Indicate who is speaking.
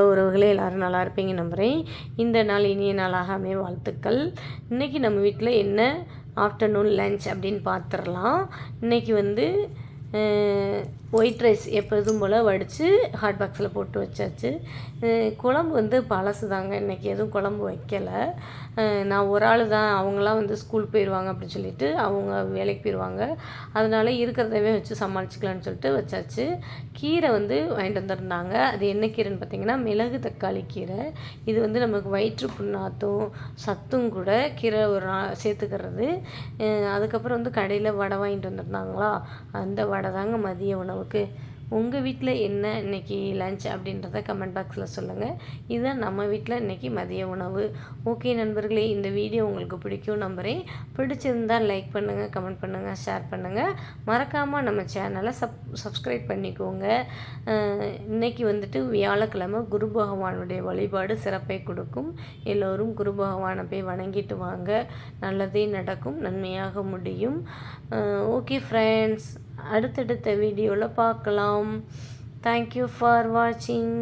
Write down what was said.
Speaker 1: உறவுகளே எல்லோரும் நல்லா இருப்பீங்க நம்புகிறேன். இந்த நாள் இனிய நாளாக அமைய வாழ்த்துக்கள். இன்றைக்கி நம்ம வீட்டில் என்ன ஆஃப்டர்நூன் லன்ச் அப்படின்னு பார்த்துடலாம். இன்றைக்கி ஒயிட் ரைஸ் எப்போதும் போல் வடித்து ஹாட் பாக்ஸில் போட்டு வச்சாச்சு. குழம்பு பழசு தாங்க, இன்றைக்கி எதுவும் குழம்பு வைக்கலை. நான் ஒரு ஆள் தான், அவங்களாம் ஸ்கூல் போயிடுவாங்க அப்படின்னு சொல்லிட்டு அவங்க வேலைக்கு போயிடுவாங்க. அதனால இருக்கிறதவே வச்சு சமாளிச்சுக்கலான்னு சொல்லிட்டு வச்சாச்சு. கீரை வாங்கிட்டு வந்திருந்தாங்க. அது என்ன கீரைன்னு பார்த்திங்கன்னா மிளகு தக்காளி கீரை. இது நமக்கு வயிற்று புண்ணாத்தும் சத்தும் கூட கீரை ஒரு சேர்த்துக்கிறது. அதுக்கப்புறம் கடையில் வடை வாங்கிட்டு வந்திருந்தாங்களா, அந்த வடை தாங்க மதிய உணவுக்கு. உங்கள் வீட்டில் என்ன இன்றைக்கி லன்ச் அப்படின்றத கமெண்ட் பாக்ஸில் சொல்லுங்கள். இதுதான் நம்ம வீட்டில் இன்றைக்கி மதிய உணவு. ஓகே நண்பர்களே, இந்த வீடியோ உங்களுக்கு பிடிக்கும் நம்புகிறேன். பிடிச்சிருந்தால் லைக் பண்ணுங்கள், கமெண்ட் பண்ணுங்கள், ஷேர் பண்ணுங்கள். மறக்காமல் நம்ம சேனலை சப்ஸ்கிரைப் பண்ணிக்கோங்க. இன்றைக்கி வியாழக்கிழமை குரு பகவானுடைய வழிபாடு சிறப்பை கொடுக்கும். எல்லோரும் குரு பகவானை போய் வணங்கிட்டு வாங்க, நல்லதே நடக்கும், நன்மையாக முடியும். ஓகே ஃப்ரெண்ட்ஸ், அடுத்தடுத்த வீடியோவில் பார்க்கலாம். தேங்க்யூ ஃபார் வாட்சிங்.